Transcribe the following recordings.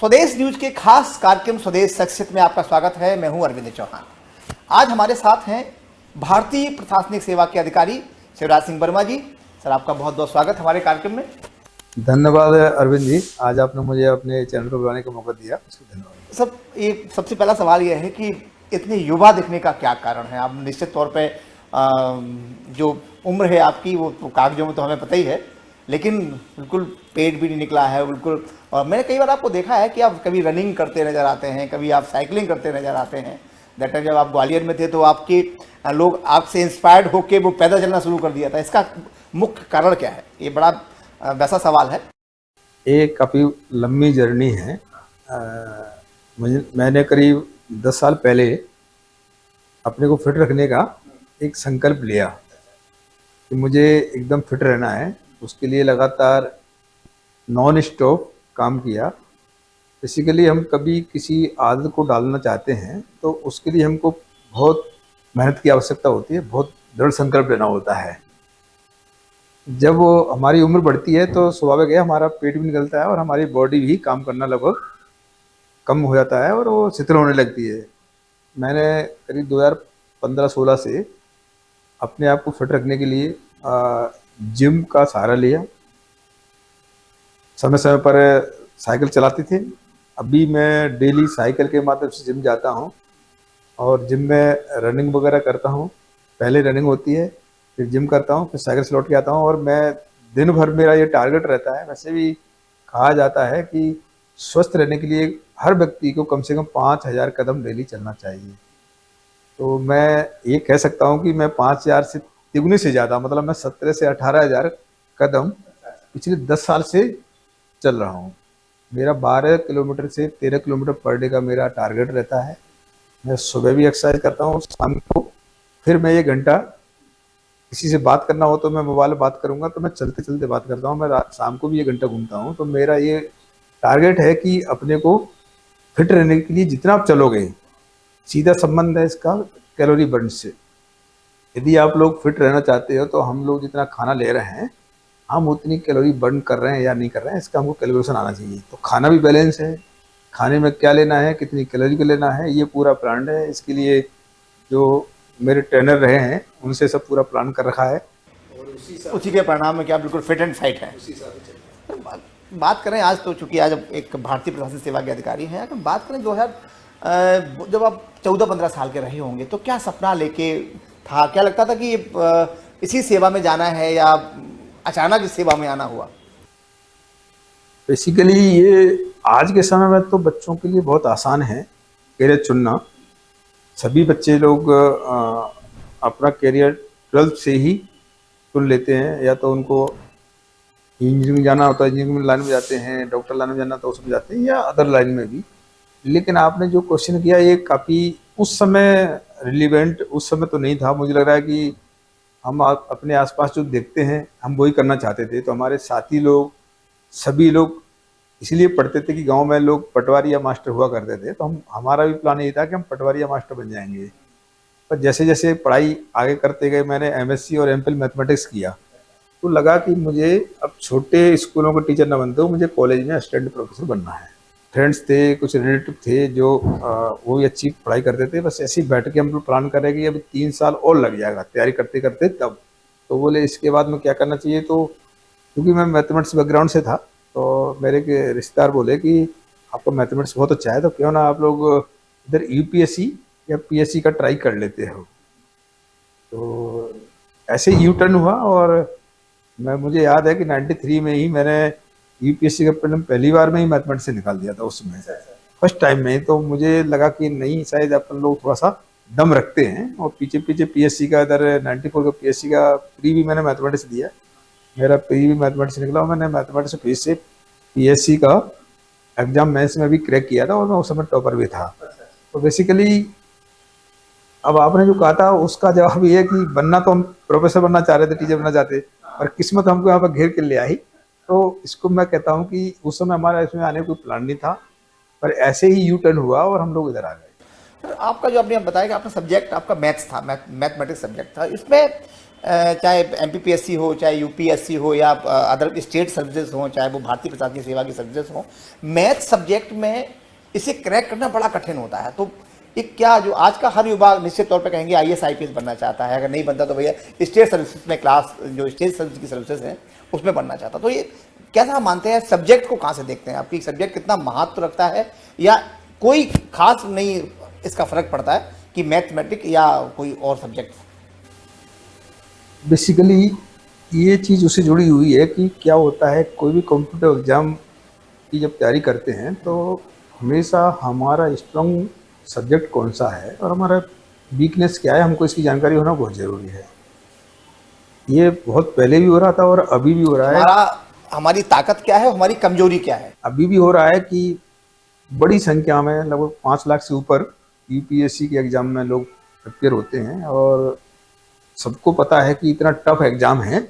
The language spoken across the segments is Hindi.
स्वदेश न्यूज के खास कार्यक्रम स्वदेश शख्सियत में आपका स्वागत है। मैं हूं अरविंद चौहान। आज हमारे साथ हैं भारतीय प्रशासनिक सेवा के अधिकारी शिवराज सिंह वर्मा जी। सर, आपका बहुत बहुत स्वागत हमारे कार्यक्रम में। धन्यवाद अरविंद जी, आज आपने मुझे अपने चैनल पर बुलाने का मौका दिया, उसको धन्यवाद। सब ये सबसे पहला सवाल यह है कि इतने युवा दिखने का क्या कारण है? आप निश्चित तौर पे जो उम्र है आपकी वो तो कागजों में तो हमें पता ही है, लेकिन बिल्कुल पेट भी नहीं निकला है बिल्कुल। और मैंने कई बार आपको देखा है कि आप कभी रनिंग करते नज़र आते हैं, कभी आप साइकिलिंग करते नज़र आते हैं। दैट टाइम जब आप ग्वालियर में थे तो आपके लोग आपसे इंस्पायर्ड होकर वो पैदल चलना शुरू कर दिया था। इसका मुख्य कारण क्या है? ये बड़ा वैसा सवाल है। ये काफ़ी लंबी जर्नी है। मैंने करीब 10 साल पहले अपने को फिट रखने का एक संकल्प लिया कि मुझे एकदम फिट रहना है। उसके लिए लगातार नॉन स्टॉप काम किया। बेसिकली हम कभी किसी आदत को डालना चाहते हैं तो उसके लिए हमको बहुत मेहनत की आवश्यकता होती है, बहुत दृढ़ संकल्प लेना होता है। जब वो हमारी उम्र बढ़ती है तो स्वाभाविक है हमारा पेट भी निकलता है और हमारी बॉडी भी काम करना लगभग कम हो जाता है और वो शिथिल होने लगती है। मैंने करीब 2015-16 से अपने आप को फिट रखने के लिए जिम का सहारा लिया। समय समय पर साइकिल चलाते थे। अभी मैं डेली साइकिल के माध्यम से जिम जाता हूँ और जिम में रनिंग वगैरह करता हूँ। पहले रनिंग होती है, फिर जिम करता हूँ, फिर साइकिल से लौट के आता हूँ और मैं दिन भर मेरा ये टारगेट रहता है। वैसे भी कहा जाता है कि स्वस्थ रहने के लिए हर व्यक्ति को कम से कम 5000 कदम डेली चलना चाहिए। तो मैं ये कह सकता हूँ कि मैं 5000 से तिगुने से ज़्यादा, मतलब मैं 17 से 18,000 कदम पिछले 10 साल से चल रहा हूँ। मेरा 12 किलोमीटर से 13 किलोमीटर पर डे का मेरा टारगेट रहता है। मैं सुबह भी एक्सरसाइज करता हूँ, शाम को फिर मैं ये घंटा, किसी से बात करना हो तो मैं मोबाइल बात करूंगा तो मैं चलते चलते बात करता हूँ। मैं रात शाम को भी ये घंटा घूमता हूँ। तो मेरा ये टारगेट है कि अपने को फिट रहने के लिए जितना आप चलोगे, सीधा संबंध है इसका कैलोरी बर्न से। यदि आप लोग फिट रहना चाहते हो तो हम लोग जितना खाना ले रहे हैं हम उतनी कैलोरी बर्न कर रहे हैं या नहीं कर रहे हैं, इसका हमको कैलकुलेशन आना चाहिए। तो खाना भी बैलेंस है, खाने में क्या लेना है, कितनी कैलोरी को लेना है, ये पूरा प्लान है। इसके लिए जो मेरे ट्रेनर रहे हैं उनसे सब पूरा प्लान कर रखा है और उसी के परिणाम में क्या बिल्कुल फिट एंड फाइट है। बात करें आज तो, चूंकि आज एक भारतीय प्रशासनिक सेवा के अधिकारी हैं, अगर बात करें 2000 जब आप 14-15 साल के रहे होंगे तो क्या सपना लेके था? क्या लगता था कि इसी सेवा में जाना है या अचानक इस सेवा में आना हुआ? बेसिकली ये आज के समय में तो बच्चों के लिए बहुत आसान है कैरियर चुनना। सभी बच्चे लोग अपना कैरियर 12th से ही चुन लेते हैं। या तो उनको इंजीनियरिंग जाना होता है, इंजीनियरिंग लाइन में जाते हैं, डॉक्टर लाइन में जाना तो उसमें जाते हैं, या अदर लाइन में भी। लेकिन आपने जो क्वेश्चन किया ये काफ़ी उस समय रिलीवेंट उस समय तो नहीं था। मुझे लग रहा है कि हम अपने आसपास जो देखते हैं हम वही करना चाहते थे। तो हमारे साथी लोग, सभी लोग इसलिए पढ़ते थे कि गांव में लोग पटवारी या मास्टर हुआ करते थे, तो हमारा भी प्लान यही था कि हम पटवारी या मास्टर बन जाएंगे। पर जैसे जैसे पढ़ाई आगे करते गए, मैंने एमएससी और एमफिल मैथमेटिक्स किया, तो लगा कि मुझे अब छोटे स्कूलों के टीचर न बनते हो, मुझे कॉलेज में असिस्टेंट प्रोफेसर बनना है। फ्रेंड्स थे, कुछ रिलेटिव थे जो वो भी अच्छी पढ़ाई करते थे। बस ऐसे ही बैठ के हम लोग प्लान कर रहे कि अभी 3 साल और लग जाएगा तैयारी करते करते तब। तो बोले इसके बाद में क्या करना चाहिए। तो क्योंकि मैं मैथमेटिक्स बैकग्राउंड से था तो मेरे के रिश्तेदार बोले कि आपको मैथमेटिक्स बहुत अच्छा है, तो क्यों ना आप लोग इधर यूपीएससी या पीएससी का ट्राई कर लेते हो। तो ऐसे ही यू टर्न हुआ और मुझे याद है कि 93 में ही मैंने यूपीएससी का प्रीलिम पहली बार में ही मैथमेटिक्स से निकाल दिया था, उसमें फर्स्ट टाइम में। तो मुझे लगा कि नहीं, शायद अपन लोग थोड़ा सा दम रखते हैं। और पीछे पीछे पीएससी का, इधर 94 का पीएससी का प्री भी मैंने मैथमेटिक्स दिया, मेरा प्री भी मैथमेटिक्स निकला और मैंने मैथमेटिक्स फिर से पीएससी का एग्जाम मेंस में भी क्रैक किया था और मैं उस समय टॉपर भी था। तो बेसिकली अब आपने जो कहा था उसका जवाब ये है कि बनना तो हम प्रोफेसर बनना चाह रहे थे, टीचर बनना चाहते, और किस्मत हमको यहाँ पर घेर के ले आई। तो इसको मैं कहता हूँ कि उस समय हमारा इसमें आने का कोई प्लान नहीं था, पर ऐसे ही यू टर्न हुआ और हम लोग इधर आ गए। सर, आपका जो आपने बताया कि आपका सब्जेक्ट आपका मैथ्स था, मैथमेटिक्स सब्जेक्ट था, इसमें चाहे एमपीपीएससी हो, चाहे यूपीएससी हो, या अदर स्टेट सर्विसेज हो, चाहे वो भारतीय प्रशासनिक सेवा की सर्विसेज हो, मैथ सब्जेक्ट में इसे क्रैक करना बड़ा कठिन होता है। तो एक क्या जो आज का हर युवा निश्चित तौर पे कहेंगे आईएएस आईपीएस बनना चाहता है, अगर नहीं बनता तो भैया स्टेट सर्विसेज में क्लास जो स्टेट सर्विस की सर्विसेज हैं उसमें बनना चाहता। तो ये कैसा आप मानते हैं, सब्जेक्ट को कहाँ से देखते हैं, आपकी सब्जेक्ट कितना महत्व रखता है, या कोई खास नहीं इसका फर्क पड़ता है कि मैथमेटिक या कोई और सब्जेक्ट? बेसिकली ये चीज़ उससे जुड़ी हुई है कि क्या होता है, कोई भी कॉम्पिटिटिव एग्ज़ाम की जब तैयारी करते हैं तो हमेशा हमारा स्ट्रॉन्ग सब्जेक्ट कौन सा है और हमारा वीकनेस क्या है, हमको इसकी जानकारी होना बहुत ज़रूरी है। ये बहुत पहले भी हो रहा था और अभी भी हो रहा है। हमारी ताकत क्या है, हमारी कमजोरी क्या है? अभी भी हो रहा है कि बड़ी संख्या में लगभग 5 लाख से ऊपर यूपीएससी के एग्ज़ाम में लोग प्रिपेयर होते हैं और सबको पता है कि इतना टफ एग्ज़ाम है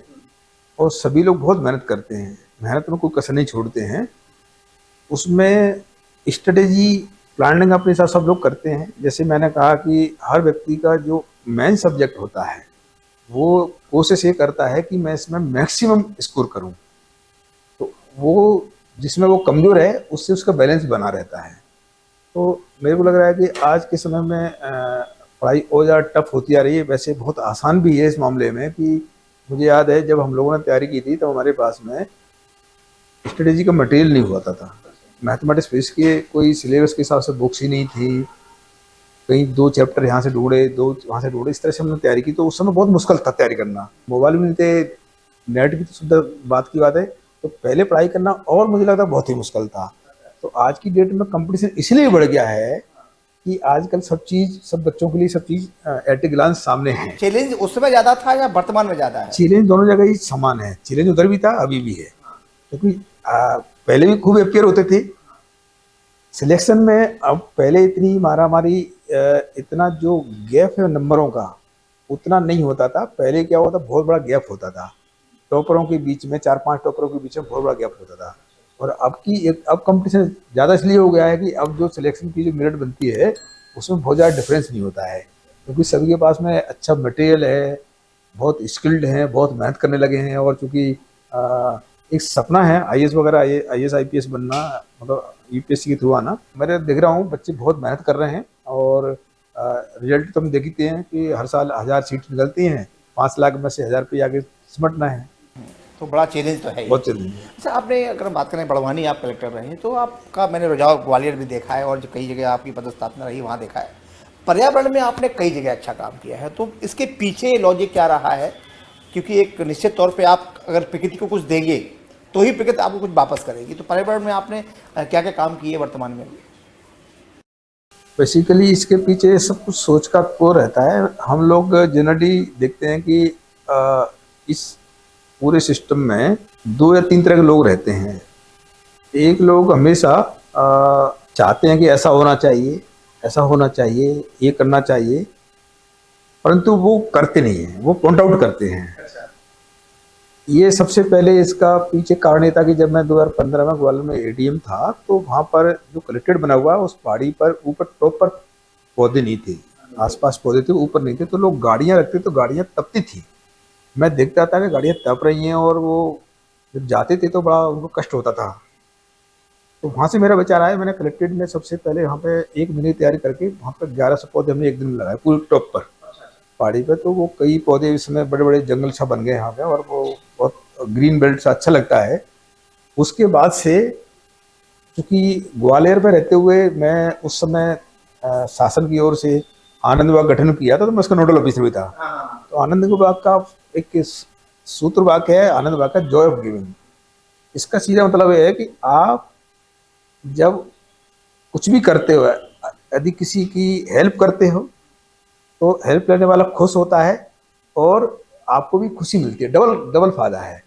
और सभी लोग बहुत मेहनत करते हैं, मेहनत में कोई कसर नहीं छोड़ते हैं। उसमें स्ट्रेटेजी प्लानिंग अपने साथ सब लोग करते हैं। जैसे मैंने कहा कि हर व्यक्ति का जो मेन सब्जेक्ट होता है वो कोशिश ये करता है कि मैं इसमें मैक्सिमम स्कोर करूं, तो वो जिसमें वो कमज़ोर है उससे उसका बैलेंस बना रहता है। तो मेरे को लग रहा है कि आज के समय में पढ़ाई और ज़्यादा टफ होती जा रही है। वैसे बहुत आसान भी है इस मामले में कि मुझे याद है जब हम लोगों ने तैयारी की थी तो हमारे पास में स्ट्रेटेजी का मटेरियल नहीं हुआ था। मैथमेटिक्स फिजिक्स के कोई सिलेबस के हिसाब से बुक्स ही नहीं थी, कहीं 2 चैप्टर यहाँ से ढूंढे, 2 वहाँ से ढूंढे, इस तरह से हमने तैयारी की। तो उस समय बहुत मुश्किल था तैयारी करना, मोबाइल भी नहीं थे, नेट की तो सुविधा बात की बात है। तो पहले पढ़ाई करना और मुझे लगता बहुत ही मुश्किल था। तो आज की डेट में कंपटीशन इसलिए बढ़ गया है कि आजकल सब बच्चों के लिए सब चीज़ एट ए ग्लांस सामने है। चैलेंज उस समय ज़्यादा था या वर्तमान में ज़्यादा है? चैलेंज दोनों जगह ही समान है, चैलेंज उधर भी था अभी भी है, क्योंकि पहले भी खूब अपियर होते थे सिलेक्शन में। अब पहले इतनी मारामारी, इतना जो गैप है नंबरों का उतना नहीं होता था। पहले क्या होता, बहुत बड़ा गैप होता था टॉपरों के बीच में, 4-5 टॉपरों के बीच में बहुत बड़ा गैप होता था। और अब कंपटीशन ज़्यादा इसलिए हो गया है कि अब जो सिलेक्शन की जो मेरिट बनती है उसमें बहुत ज़्यादा डिफरेंस नहीं होता है, क्योंकि सभी के पास में अच्छा मटेरियल है, बहुत स्किल्ड हैं, बहुत मेहनत करने लगे हैं। और चूँकि एक सपना है आईएएस वगैरह, आईएएस आईपीएस बनना, मतलब यूपीएससी के थ्रू आना। मैं देख रहा हूँ बच्चे बहुत मेहनत कर रहे हैं और रिजल्ट तो हम देखते हैं कि हर साल 1000 सीट निकलती हैं, 5 लाख में से 1000 रुपये आगे सिमटना है। तो बड़ा चैलेंज तो है, बहुत चैलेंज है। अच्छा, आपने अगर बात करें बड़वानी, आप कलेक्टर रहे हैं, तो आपका मैंने रुझाव ग्वालियर भी देखा है और जो कई जगह आपकी पदस्थापना रही वहाँ देखा है। पर्यावरण में आपने कई जगह अच्छा काम किया है, तो इसके पीछे लॉजिक क्या रहा है? क्योंकि एक निश्चित तौर पे आप अगर प्रकृति को कुछ देंगे तो ही प्रकृति आपको कुछ वापस करेगी। तो पर्यावरण में आपने क्या क्या काम किए वर्तमान में? बेसिकली इसके पीछे सब कुछ सोच का को रहता है। हम लोग जनरली देखते हैं कि इस पूरे सिस्टम में 2 या 3 तरह के लोग रहते हैं। एक लोग हमेशा चाहते हैं कि ऐसा होना चाहिए, ऐसा होना चाहिए, ये करना चाहिए, परंतु वो करते नहीं हैं, वो पॉइंट आउट करते हैं। ये सबसे पहले इसका पीछे कारण ये था कि जब मैं 2015 में ग्वालियर में एडीएम था तो वहाँ पर जो कलेक्ट्रेट बना हुआ उस पहाड़ी पर ऊपर टॉप पर पौधे नहीं थे, आसपास पौधे थे, ऊपर नहीं थे। तो लोग गाड़ियाँ रखते तो गाड़ियाँ तपती थी। मैं देखता था कि गाड़ियाँ तप रही हैं और वो जब जाते थे तो बड़ा उनको कष्ट होता था। तो वहाँ से मेरा विचार आया, मैंने कलेक्ट्रेट में सबसे पहले वहाँ पे 1 महीने तैयारी करके वहाँ पर 1100 पौधे हमने 1 दिन में लगाए पूरे टॉप पर पहाड़ी पे। तो वो कई पौधे इस समय बड़े बड़े जंगल सा बन गए यहाँ पे और वो बहुत ग्रीन बेल्ट सा अच्छा लगता है। उसके बाद से चूँकि ग्वालियर में रहते हुए मैं उस समय शासन की ओर से आनंद विभाग गठन किया था, तो मैं उसका नोडल ऑफिसर भी था। तो आनंद विभाग का एक सूत्र वाक्य है, आनंद विभाग का जॉय ऑफ गिविंग। इसका सीधा मतलब ये है कि आप जब कुछ भी करते हो, यदि किसी की हेल्प करते हो तो हेल्प करने वाला खुश होता है और आपको भी खुशी मिलती है, डबल फायदा है।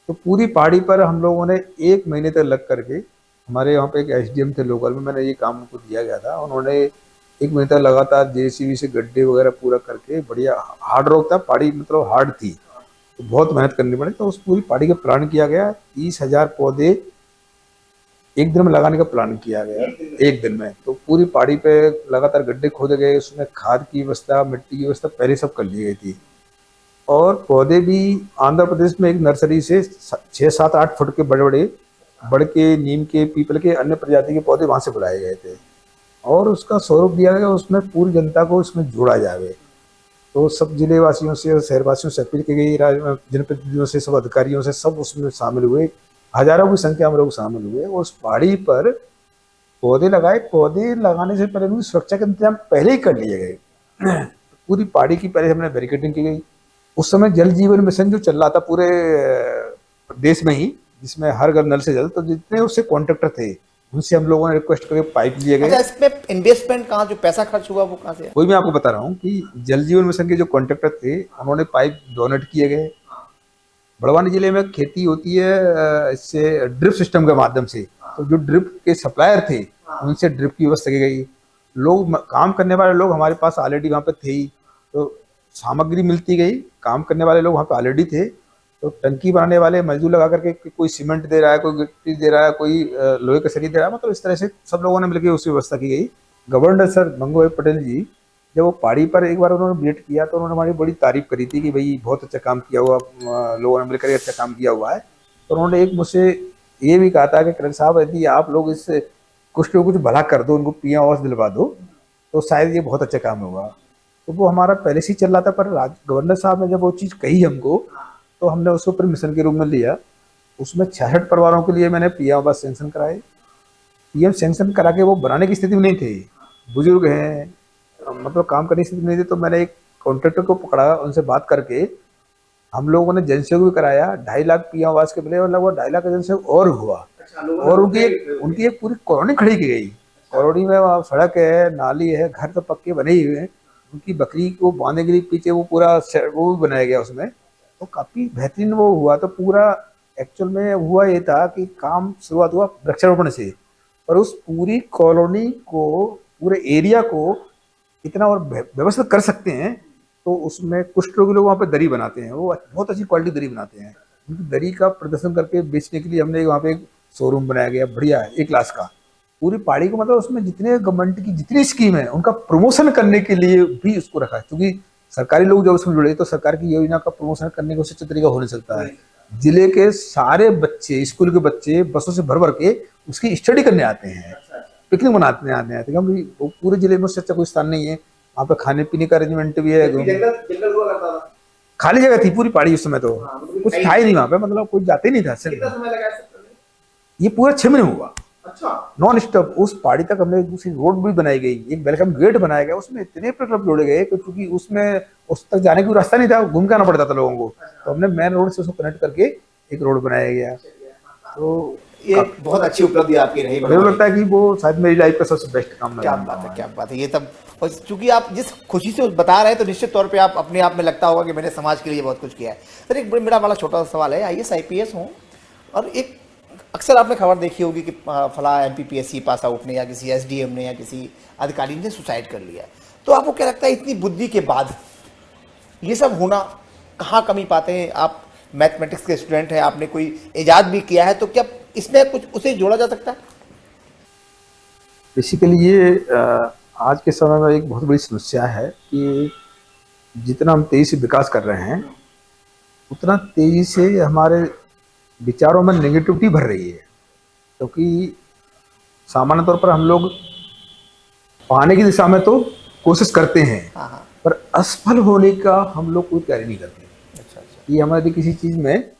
तो पूरी पहाड़ी पर हम लोगों ने 1 महीने तक लग करके, हमारे यहाँ पे एक एसडीएम थे लोकल में, मैंने ये काम उनको दिया गया था, उन्होंने 1 महीने तक लगातार जेसीबी से गड्ढे वगैरह पूरा करके, बढ़िया हार्ड रोक था पहाड़ी, मतलब हार्ड थी, तो बहुत मेहनत करनी पड़ी। तो उस पूरी पहाड़ी का प्लान किया गया, 30,000 पौधे 1 दिन में लगाने का प्लान किया गया 1 दिन में। तो पूरी पहाड़ी पे लगातार गड्ढे खोदे गए, उसमें खाद की व्यवस्था, मिट्टी की व्यवस्था पहले सब कर ली गई थी। और पौधे भी आंध्र प्रदेश में एक नर्सरी से 6, 7, 8 फुट के बड़े बड़े बड़ के, नीम के, पीपल के, अन्य प्रजाति के पौधे वहां से बुलाए गए थे और उसका स्वरूप दिया गया उसमें पूरी जनता को इसमें जोड़ा जाए। तो सब जिले वासियों से और शहरवासियों से अपील की गई, जनप्रतिनिधियों से, सब अधिकारियों से, सब उसमें शामिल हुए। हजारों की संख्या में लोग शामिल हुए और उस पहाड़ी पर पौधे लगाए। पौधे लगाने से पहले उनकी सुरक्षा के इंतजाम पहले ही कर लिए गए। पूरी पहाड़ी की पहले हमने बैरिकेडिंग की गई। उस समय जल जीवन मिशन जो चल रहा था पूरे देश में ही, जिसमें हर घर नल से जल, तो जितने उससे कॉन्ट्रैक्टर थे उनसे हम लोगों ने रिक्वेस्ट करके पाइप लिए गए। अच्छा, इसमें इन्वेस्टमेंट कहाँ, जो पैसा खर्च हुआ वो कहाँ से है? वही मैं आपको बता रहा हूँ कि जल जीवन मिशन के जो कॉन्ट्रैक्टर थे उन्होंने पाइप डोनेट किए गए। बड़वानी जिले में खेती होती है इससे ड्रिप सिस्टम के माध्यम से, तो जो ड्रिप के सप्लायर थे उनसे ड्रिप की व्यवस्था की गई। लोग, काम करने वाले लोग हमारे पास ऑलरेडी वहाँ पे थे ही, तो सामग्री मिलती गई। काम करने वाले लोग वहाँ पे ऑलरेडी थे, तो टंकी बनाने वाले मजदूर लगा करके कोई सीमेंट दे रहा है, कोई गिट्टी दे रहा है, कोई लोहे का सरी दे रहा है, मतलब इस तरह से सब लोगों ने मिलकर उसकी व्यवस्था की गई। गवर्नर सर मंगू पटेल जी जब वो पहाड़ी पर एक बार उन्होंने विजिट किया तो उन्होंने हमारी बड़ी तारीफ करी थी कि भाई बहुत अच्छा काम किया हुआ, लोगों ने मिलकर अच्छा काम किया हुआ है। तो उन्होंने एक मुझसे ये भी कहा था कि करण साहब, यदि आप लोग इससे कुछ लोग कुछ भला कर दो, उनको पीएम आवास दिलवा दो, तो शायद ये बहुत अच्छा काम होगा। तो वो हमारा पहले से ही चल रहा था, पर गवर्नर साहब ने जब वो चीज़ कही हमको, तो हमने उसको फिर मिशन के रूप में लिया। उसमें 66 परिवारों के लिए मैंने पीएम आवास सेंक्शन कराए। पीएम सेंक्शन करा के वो बनाने की स्थिति में नहीं थे, बुजुर्ग हैं, मतलब काम करने की स्थिति में नहीं थे। तो मैंने एक कॉन्ट्रैक्टर को पकड़ा, उनसे बात करके हम लोगों ने जनसहयोग भी कराया। 2.5 लाख पीएम आवास के मिले और लगभग 2.5 लाख का जनसहयोग और हुआ। और उनकी एक पूरी कॉलोनी खड़ी की गई। कॉलोनी में वहाँ सड़क है, नाली है, घर तो पक्के बने ही हुए हैं। उनकी बकरी को बांधने के लिए पीछे वो पूरा वो भी बनाया गया उसमें, तो काफ़ी बेहतरीन वो हुआ। तो पूरा एक्चुअल में हुआ ये था कि काम शुरुआत हुआ वृक्षारोपण से, और उस पूरी कॉलोनी को, पूरे एरिया को इतना और व्यवस्थित कर सकते हैं। तो उसमें कुछ लोग वहाँ पे दरी बनाते हैं, वो बहुत अच्छी क्वालिटी दरी बनाते हैं। उनकी दरी का प्रदर्शन करके बेचने के लिए हमने वहाँ पे एक शोरूम बनाया गया, बढ़िया है, एक क्लास का। पूरी पहाड़ी को, मतलब उसमें जितने गवर्नमेंट की जितनी स्कीम है उनका प्रमोशन करने के लिए भी उसको रखा है, क्योंकि सरकारी लोग जब उसमें जुड़े तो सरकार की योजना का प्रमोशन करने का उससे तरीका हो नहीं सकता है। जिले के सारे बच्चे, स्कूल के बच्चे बसों से भर भर के उसकी स्टडी करने आते हैं, पिकनिक मनाने आते हैं, क्योंकि वो पूरे जिले में उससे अच्छा कोई स्थान नहीं है। वहाँ पे खाने पीने का अरेंजमेंट भी है। जंगल हुआ करता था, खाली जगह थी पूरी पहाड़ी उस समय, तो कुछ था ही नहीं वहाँ पे, मतलब कोई जाते नहीं था। कितना समय लगा इस सब करने? ये पूरा 6 महीने हुआ अच्छा, नॉन स्टॉप। उस पहाड़ी तक हमने एक दूसरी रोड भी बनाई गई, एक वेलकम गेट बनाया गया, उसमें इतने प्रकल्प जोड़े गए क्योंकि उसमें उस तक जाने का रास्ता नहीं था, घूम के आना पड़ता था लोगों को। तो हमने मेन रोड से उसको कनेक्ट करके एक रोड बनाया गया। तो ये बहुत अच्छी उपलब्धि आपकी रही। मुझे लगता है कि वो शायद मेरी लाइफ का सबसे बेस्ट काम लगा। क्या बात है, क्या बात है। ये तब, और चूंकि आप जिस खुशी से बता रहे हैं तो निश्चित तौर पे आप अपने आप में लगता होगा कि मैंने समाज के लिए बहुत कुछ किया है। सर, एक मेरा बड़ा छोटा सा सवाल है, आईएएस IPS हूँ और एक अक्सर आपने खबर देखी होगी कि फला MPPSC पास आउट ने या किसी SDM ने या किसी अधिकारी ने सुसाइड कर लिया। तो आपको क्या लगता है इतनी बुद्धि के बाद ये सब होना, कहाँ कमी पाते हैं आप? मैथमेटिक्स के स्टूडेंट हैं, आपने कोई इजाद भी किया है, तो क्या इसमें कुछ उसे जोड़ा जा सकता है? बेसिकली ये आज के समय में एक बहुत बड़ी समस्या है कि जितना हम तेजी से विकास कर रहे हैं उतना तेजी से हमारे विचारों में नेगेटिविटी भर रही है। क्योंकि सामान्य तौर पर हम लोग पाने की दिशा में तो कोशिश करते हैं, हाँ, पर असफल होने का हम लोग कोई तैयारी नहीं करते। अच्छा। कि हम यदि किसी चीज़ में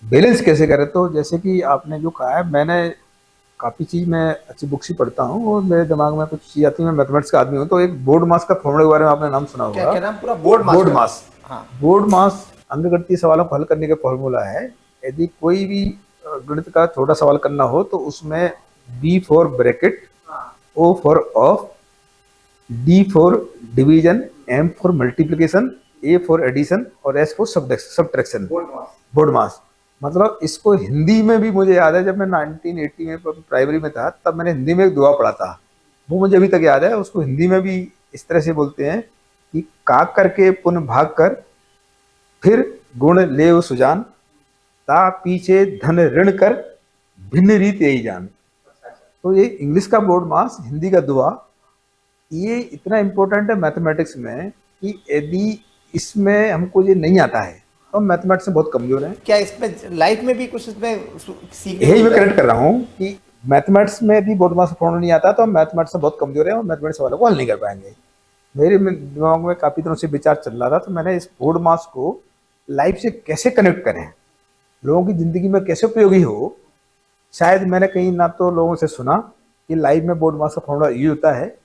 बैलेंस कैसे करें, तो जैसे कि आपने जो कहा है, मैंने काफ़ी चीज़, मैं अच्छी बुक्स ही पढ़ता हूँ और मेरे दिमाग में कुछ चीज़ आती है। मैं मैथमेटिक्स का आदमी हूँ, तो एक बोर्ड मास का फॉर्मूले के बारे में आपने नाम सुना होगा। क्या नाम? पूरा बोर्ड मास। हाँ, बोर्ड मास अंकगणितीय सवालों को हल करने का फॉर्मूला है। यदि कोई भी गणित का छोटा सवाल करना हो तो उसमें B for bracket, O for of, D for division, M for multiplication, A for addition और S for subtraction. BODMAS मतलब इसको हिंदी में भी मुझे याद है, जब मैं 1980 में प्राइमरी में था तब मैंने हिंदी में एक दुआ पढ़ा था, वो मुझे अभी तक याद है। उसको हिंदी में भी इस तरह से बोलते हैं कि काक करके पुन भाग कर, फिर गुण ले सुजान, ता पीछे धन ऋण कर, भिन्न रीत यही जान। तो ये इंग्लिश का बोर्ड मास, हिंदी का दुआ, ये इतना इम्पोर्टेंट है मैथमेटिक्स में कि यदि इसमें हमको ये नहीं आता है तो हम मैथमेटिक्स में बहुत कमजोर हैं। क्या इसमें लाइफ में भी कुछ इसमें सीखने यही को मैं मिला है? करेक्ट कर रहा हूँ कि मैथमेटिक्स में भी बोर्ड मास फॉर्मूला नहीं आता तो हम मैथमेटिक्स में बहुत कमजोर है और मैथमेटिक्स वालों को हल नहीं कर पाएंगे। मेरे दिमाग में काफी दिनों से विचार चल रहा था तो मैंने इस बोर्ड मास को लाइफ से कैसे कनेक्ट करें, लोगों की जिंदगी में कैसे उपयोगी हो। शायद मैंने कहीं ना तो लोगों से सुना कि लाइफ में बोर्ड मास का फॉर्मूला यूज होता है,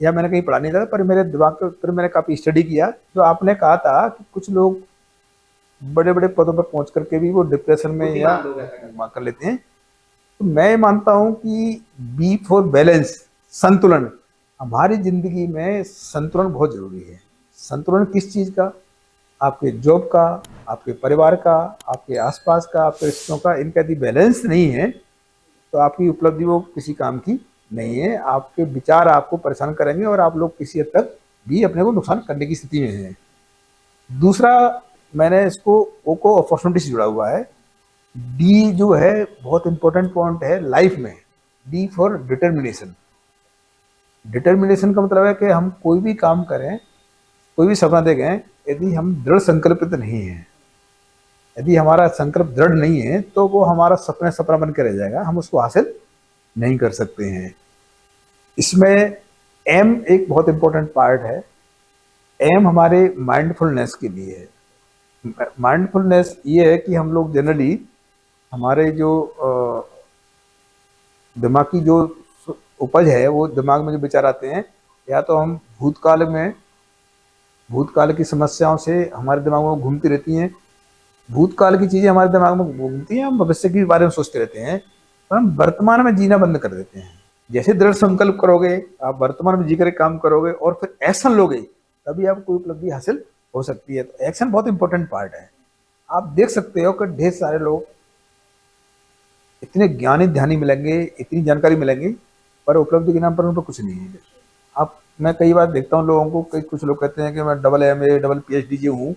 या मैंने कहीं पढ़ा नहीं था, पर मेरे दिमाग के पर मैंने काफी स्टडी किया। जो आपने कहा था कि कुछ लोग बड़े बड़े पदों पर पहुंच करके भी वो डिप्रेशन में या कर लेते हैं, तो मैं मानता हूं कि बी फॉर बैलेंस, संतुलन। हमारी जिंदगी में संतुलन बहुत जरूरी है। संतुलन किस चीज का? आपके जॉब का, आपके परिवार का, आपके आसपास का, आपके रिश्तों का। इनका यदि बैलेंस नहीं है तो आपकी उपलब्धि वो किसी काम की नहीं है। आपके विचार आपको परेशान करेंगे और आप लोग किसी हद तक भी अपने को नुकसान करने की स्थिति में हैं। दूसरा, मैंने इसको ओ को अपॉर्चुनिटी से जुड़ा हुआ है। डी जो है बहुत इंपॉर्टेंट पॉइंट है लाइफ में। D for determination. डिटर्मिनेशन का मतलब है कि हम कोई भी काम करें, कोई भी सपना देखें, यदि हम दृढ़ संकल्पित नहीं हैं, यदि हमारा संकल्प दृढ़ नहीं है तो वो हमारा सपना बन के रह जाएगा, हम उसको हासिल नहीं कर सकते हैं। इसमें एम एक बहुत इंपॉर्टेंट पार्ट है। एम हमारे माइंडफुलनेस के लिए है। माइंडफुलनेस ये है कि हम लोग जनरली हमारे जो दिमाग की जो उपज है, वो दिमाग में जो विचार आते हैं, या तो हम भूतकाल की समस्याओं से हमारे दिमाग में घूमती रहती हैं। भूतकाल की चीजें हमारे दिमाग में घूमती हैं, हम भविष्य के बारे में सोचते रहते हैं, पर हम वर्तमान में जीना बंद कर देते हैं। जैसे दृढ़ संकल्प करोगे, आप वर्तमान में जी कर काम करोगे और फिर एक्शन लोगे, तभी आपको कोई उपलब्धि हासिल हो सकती है। तो एक्शन बहुत इंपॉर्टेंट पार्ट है। आप देख सकते हो कि ढेर सारे लोग इतने ज्ञानी ध्यानी मिलेंगे, इतनी जानकारी मिलेंगी, पर उपलब्धि के नाम पर उन पर कुछ नहीं है। मैं कई बार देखता हूँ लोगों को, कुछ लोग कहते हैं कि मैं डबल MA डबल PhD जो हूँ,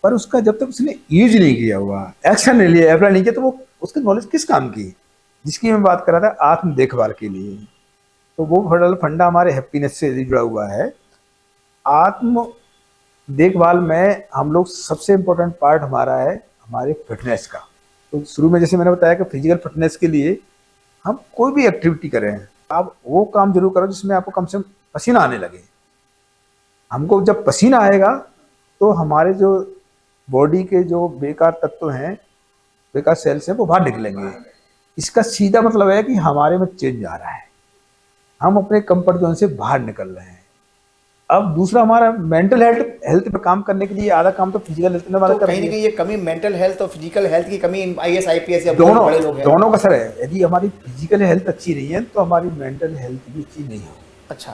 पर उसका जब तक उसने यूज नहीं किया हुआ, एक्शन नहीं लिया, अप्लाई नहीं किया, तो वो उसकी नॉलेज किस काम की? जिसकी मैं बात कर रहा था आत्म देखभाल के लिए, तो वो फंडा हमारे हैप्पीनेस से जुड़ा हुआ है। आत्म देखभाल में हम लोग सबसे इम्पोर्टेंट पार्ट हमारा है हमारे फिटनेस का। तो शुरू में जैसे मैंने बताया कि फिजिकल फिटनेस के लिए हम कोई भी एक्टिविटी करें, आप वो काम जरूर करो जिसमें आपको कम से कम पसीना आने लगे। हमको जब पसीना आएगा तो हमारे जो बॉडी के जो बेकार तत्व हैं, बेकार सेल्स हैं, वो बाहर निकलेंगे। इसका सीधा मतलब है कि हमारे में चेंज आ रहा है, हम अपने कंफर्ट जोन से बाहर निकल रहे हैं। अब दूसरा, हमारा मेंटल हेल्थ पे काम करने के लिए आधा काम तो फिजिकल हेल्थ में तो कहीं ना कहीं ये कमी मेंटल हेल्थ और फिजिकल हेल्थ की कमी IAS IPS या बड़े लोग हैं, दोनों का असर है। यदि हमारी फिजिकल हेल्थ अच्छी नहीं है तो हमारी मेंटल हेल्थ भी अच्छी नहीं हो। अच्छा,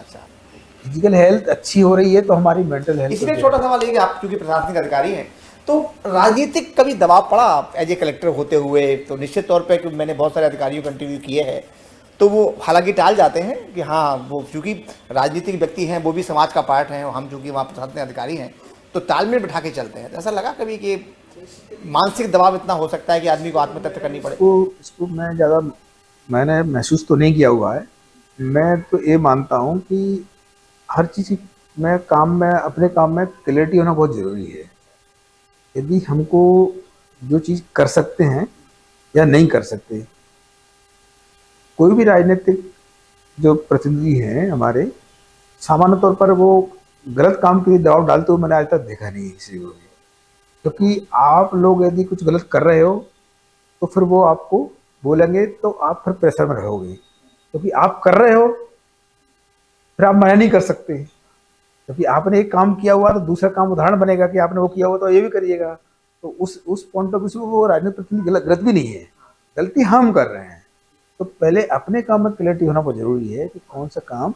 फिजिकल हेल्थ अच्छी हो रही है तो हमारी मेंटल हेल्थ। इसमें छोटा सवाल है कि आप क्योंकि प्रशासनिक अधिकारी हैं, तो राजनीतिक कभी दबाव पड़ा आप एज ए कलेक्टर होते हुए? तो निश्चित तौर पे क्योंकि मैंने बहुत सारे अधिकारियों को इंटरव्यू किए हैं, तो वो हालांकि टाल जाते हैं कि हाँ वो चूँकि राजनीतिक व्यक्ति हैं, वो भी समाज का पार्ट हैं, और हम चूँकि वहाँ प्रशासनिक अधिकारी हैं तो तालमेल बिठा के चलते हैं। तो ऐसा लगा कभी कि मानसिक दबाव इतना हो सकता है कि आदमी को आत्महत्या करनी पड़े? इसको मैंने महसूस तो नहीं किया हुआ है। मैं तो ये मानता हूँ कि हर चीज़ में अपने काम में क्लैरिटी होना बहुत ज़रूरी है। यदि हमको जो चीज़ कर सकते हैं या नहीं कर सकते, कोई भी राजनीतिक जो प्रतिनिधि हैं हमारे, सामान्य तौर पर वो गलत काम के लिए दबाव डालते हुए मैंने आज तक देखा नहीं किसी को भी। क्योंकि आप लोग यदि कुछ गलत कर रहे हो तो फिर वो आपको बोलेंगे तो आप फिर प्रेशर में रहोगे, क्योंकि आप कर रहे हो, फिर आप मना नहीं कर सकते। क्योंकि आपने एक काम किया हुआ तो दूसरा काम उदाहरण बनेगा कि आपने वो किया हुआ तो ये भी करिएगा। तो उस पॉइंट ऑफ व्यू से वो राजनीतिक प्रतिनिधि गलत भी नहीं है, गलती हम कर रहे हैं। तो पहले अपने काम में क्लैरिटी होना बहुत जरूरी है कि कौन सा काम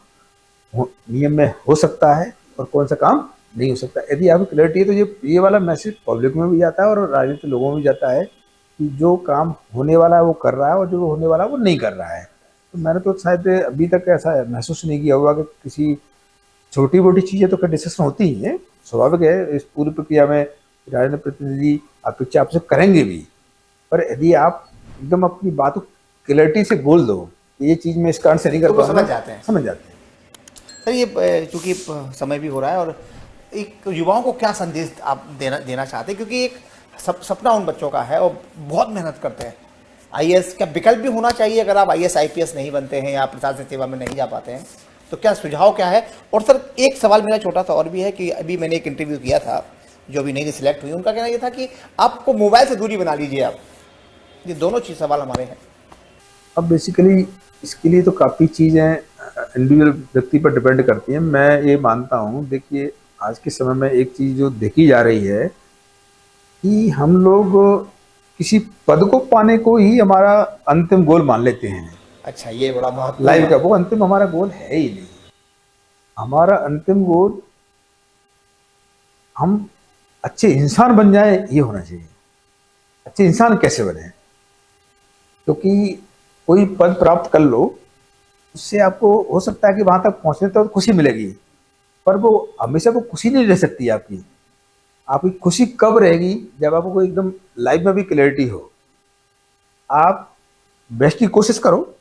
नियम में हो सकता है और कौन सा काम नहीं हो सकता। यदि आपकी क्लैरिटी है तो ये वाला मैसेज पब्लिक में भी जाता है और राजनीतिक लोगों में भी जाता है कि जो काम होने वाला है वो कर रहा है और जो होने वाला है वो नहीं कर रहा है। तो मैंने तो शायद अभी तक ऐसा महसूस नहीं किया हुआ कि किसी छोटी मोटी चीज़ें तो डिस्कशन होती ही है, स्वाभाविक है। इस पूरी प्रक्रिया में राजनीतिक प्रतिनिधि अपेक्षा आपसे करेंगे भी, पर यदि आप एकदम अपनी बात को क्लैरिटी से बोल दो ये चीज़ में इस कारण से नहीं कर तो पाऊंगा, समझ जाते हैं। समझ जाते हैं। सर ये चूँकि समय भी हो रहा है और एक युवाओं को क्या संदेश आप देना चाहते हैं, क्योंकि एक सपना उन बच्चों का है और बहुत मेहनत करते हैं। आईएएस का विकल्प भी होना चाहिए अगर आप आईएएस आईपीएस नहीं बनते हैं या प्रशासनिक सेवा में नहीं जा पाते हैं, तो क्या सुझाव क्या है? और सर एक सवाल मेरा छोटा सा और भी है कि अभी मैंने एक इंटरव्यू किया था जो अभी नई सिलेक्ट हुई, उनका कहना ये था कि आपको मोबाइल से दूरी बना लीजिए आप। ये दोनों चीज़ सवाल हमारे हैं। अब बेसिकली इसके लिए तो काफ़ी चीज़ें इंडिविजुअल व्यक्ति पर डिपेंड करती हैं। मैं ये मानता हूँ, देखिए आज के समय में एक चीज़ जो देखी जा रही है कि हम लोग किसी पद को पाने को ही हमारा अंतिम गोल मान लेते हैं। अच्छा, ये बड़ा महत्वपूर्ण लाइफ का वो अंतिम हमारा गोल है ही नहीं। हमारा अंतिम गोल हम अच्छे इंसान बन जाए, ये होना चाहिए। अच्छे इंसान कैसे बने? क्योंकि कोई पद प्राप्त कर लो, उससे आपको हो सकता है कि वहां तक पहुंचने तो खुशी मिलेगी, पर वो हमेशा वो खुशी नहीं रह सकती आपकी। आपकी खुशी कब रहेगी? जब आपको एकदम लाइफ में भी क्लैरिटी हो। आप बेस्ट की कोशिश करो,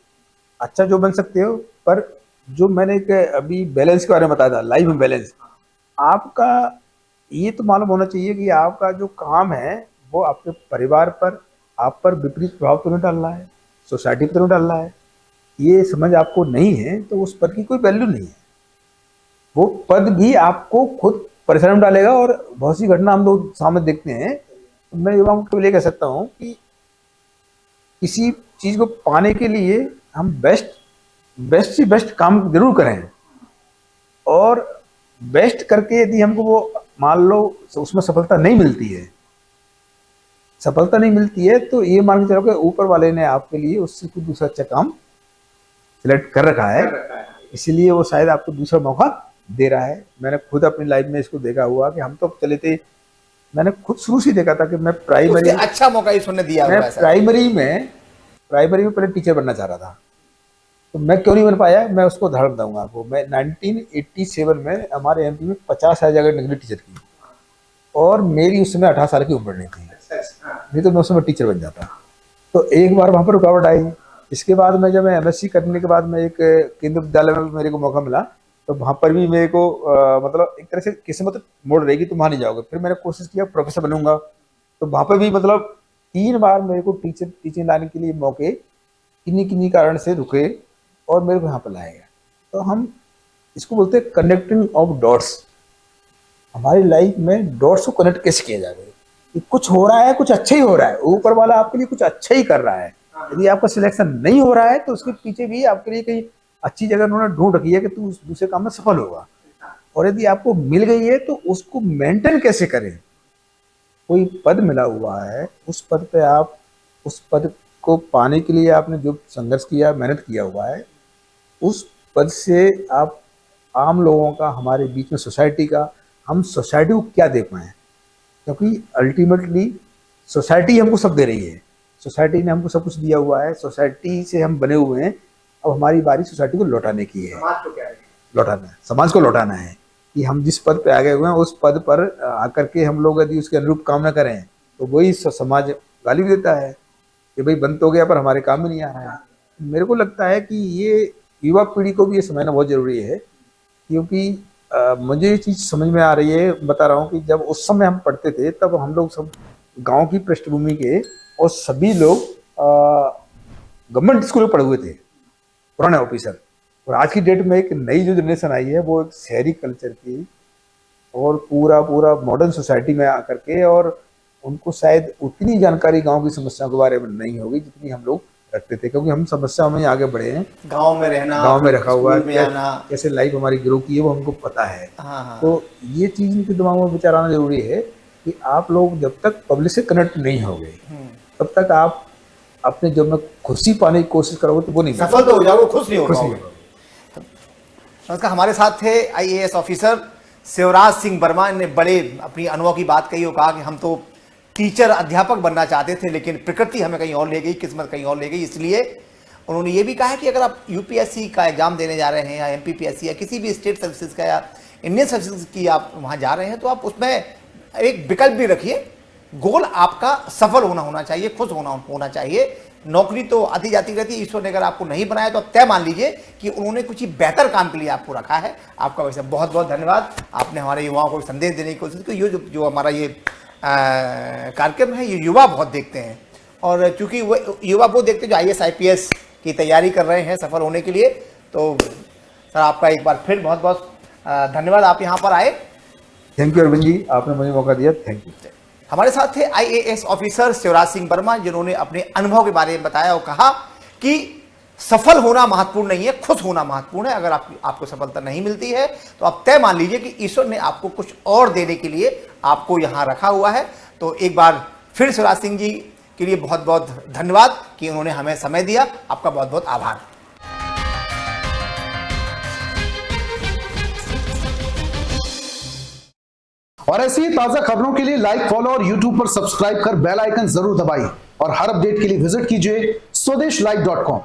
अच्छा जो बन सकते हो, पर जो मैंने एक अभी बैलेंस के बारे में बताया था, लाइफ में बैलेंस, आपका ये तो मालूम होना चाहिए कि आपका जो काम है वो आपके परिवार पर, आप पर विपरीत प्रभाव तो नहीं डाल रहा है, सोसाइटी पर तो नहीं डाल रहा है। ये समझ आपको नहीं है तो उस पद की कोई वैल्यू नहीं है। वो पद भी आपको खुद परेशानी में डालेगा। और बहुत सी घटना हम लोग सामने देखते हैं। मैं युवाओं को ये कह सकता हूँ कि किसी चीज़ को पाने के लिए हम बेस्ट से बेस्ट काम जरूर करें, और बेस्ट करके यदि हमको वो मान लो उसमें सफलता नहीं मिलती है तो ये मान के चलो कि ऊपर वाले ने आपके लिए उससे कुछ दूसरा अच्छा काम सिलेक्ट कर रखा है, इसीलिए वो शायद आपको दूसरा मौका दे रहा है। मैंने खुद अपनी लाइफ में इसको देखा हुआ कि हम तो चले थे, मैंने खुद शुरू से देखा था कि मैं प्राइमरी अच्छा मौका इसने दिया। मैं प्राइमरी में पहले टीचर बनना चाह रहा था, तो मैं क्यों नहीं बन पाया, मैं उसको उदाहरण बताऊंगा आपको। मैं 1987 में हमारे एमपी में 50,000 जगह निकली टीचर की, और मेरी उस समय 18 साल की उम्र नहीं थी, नहीं तो मैं उस समय टीचर बन जाता। तो एक बार वहाँ पर रुकावट आई। इसके बाद मैं जब मैं एमएससी करने के बाद मैं एक केंद्रीय विद्यालय में मेरे को मौका मिला, तो वहाँ पर भी मेरे को मतलब एक तरह से किस्मत मोड़ रहेगी, तुम वहाँ नहीं जाओगे। फिर मैंने कोशिश किया प्रोफेसर बनूंगा, तो वहाँ पर भी मतलब 3 बार मेरे को टीचिंग लाने के लिए मौके किन्हीं कारण से रुके और मेरे को यहाँ पर लाया गया। तो हम इसको बोलते हैं कनेक्टिंग ऑफ डॉट्स। हमारी लाइफ में डॉट्स को कनेक्ट कैसे किया जाए कि कुछ हो रहा है, कुछ अच्छा ही हो रहा है, ऊपर वाला आपके लिए कुछ अच्छा ही कर रहा है। यदि आपका सिलेक्शन नहीं हो रहा है तो उसके पीछे भी आपके लिए कहीं अच्छी जगह उन्होंने ढूंढ रखी है कि तू उस दूसरे काम में सफल होगा। और यदि आपको मिल गई है तो उसको मेंटेन कैसे करें। कोई पद मिला हुआ है, उस पद पे आप, उस पद को पाने के लिए आपने जो संघर्ष किया, मेहनत किया हुआ है, उस पद से आप आम लोगों का, हमारे बीच में सोसाइटी का, हम सोसाइटी को क्या दे पाएँ। क्योंकि अल्टीमेटली सोसाइटी हमको सब दे रही है, सोसाइटी ने हमको सब कुछ दिया हुआ है, सोसाइटी से हम बने हुए हैं। अब हमारी बारी सोसाइटी को लौटाने की है। समाज को क्या है? लौटाना है, समाज को लौटाना है कि हम जिस पद पे आ गए हुए हैं उस पद पर आकर के हम लोग यदि उसके अनुरूप काम न करें तो वही समाज गाली देता है कि भाई बंद तो गया पर हमारे काम में नहीं आ रहा है। मेरे को लगता है कि ये युवा पीढ़ी को भी ये समझना बहुत जरूरी है, क्योंकि मुझे ये चीज़ समझ में आ रही है। बता रहा हूँ कि जब उस समय हम पढ़ते थे तब हम लोग सब गांव की पृष्ठभूमि के और सभी लोग गवर्नमेंट स्कूल में पढ़े हुए थे, पुराने ऑफिसर। और आज की डेट में एक नई जो जनरेशन आई है वो एक शहरी कल्चर की और पूरा मॉडर्न सोसाइटी में आकर के, और उनको शायद उतनी जानकारी गांव की समस्याओं के बारे में नहीं होगी जितनी हम लोग रखते थे, क्योंकि हम समस्याओं में आगे बढ़े हैं। गांव में रहना, गांव में रखा हुआ है, कैसे लाइफ हमारी ग्रो की है वो हमको पता है। हाँ। तो ये चीज़ इनके दिमाग में विचार आना जरूरी है कि आप लोग जब तक पब्लिक से कनेक्ट नहीं होंगे तब तक आप अपने जब में खुशी पाने की कोशिश करोगे तो वो नहीं सफल तो हो जाओगे, खुश नहीं होगा। नमस्कार, हमारे साथ थे आईएएस ऑफिसर शिवराज सिंह वर्मा ने बड़े अपनी अनुभव की बात कही और कहा कि हम तो टीचर अध्यापक बनना चाहते थे लेकिन प्रकृति हमें कहीं और ले गई, किस्मत कहीं और ले गई। इसलिए उन्होंने ये भी कहा है कि अगर आप यूपीएससी का एग्जाम देने जा रहे हैं या एमपीपीएससी या किसी भी स्टेट सर्विसेज का या इंडियन सर्विसेज की आप वहाँ जा रहे हैं तो आप उसमें एक विकल्प भी रखिए गोल आपका सफल होना चाहिए, खुश होना चाहिए। नौकरी तो आती जाती रहती है, ईश्वर ने अगर आपको नहीं बनाया तो आप तय मान लीजिए कि उन्होंने कुछ ही बेहतर काम के लिए आपको रखा है। आपका वैसे बहुत बहुत धन्यवाद। आपने हमारे युवाओं को संदेश देने की कोशिश की। ये जो हमारा ये कार्यक्रम है, ये युवा बहुत देखते हैं, और चूंकि वो युवा वो देखते हैं जो IAS IPS की तैयारी कर रहे हैं सफल होने के लिए। तो सर आपका एक बार फिर बहुत बहुत धन्यवाद, आप यहाँ पर आए। थैंक यू अरविंद जी, आपने मुझे मौका दिया, थैंक यू। हमारे साथ थे IAS ऑफिसर शिवराज सिंह वर्मा, जिन्होंने अपने अनुभव के बारे में बताया और कहा कि सफल होना महत्वपूर्ण नहीं है, खुश होना महत्वपूर्ण है। अगर आपको सफलता नहीं मिलती है तो आप तय मान लीजिए कि ईश्वर ने आपको कुछ और देने के लिए आपको यहाँ रखा हुआ है। तो एक बार फिर शिवराज सिंह जी के लिए बहुत बहुत धन्यवाद कि उन्होंने हमें समय दिया। आपका बहुत बहुत आभार। और ऐसी ही ताजा खबरों के लिए लाइक, फॉलो और यूट्यूब पर सब्सक्राइब कर बेल आइकन जरूर दबाइए। और हर अपडेट के लिए विजिट कीजिए स्वदेशलाइव.com।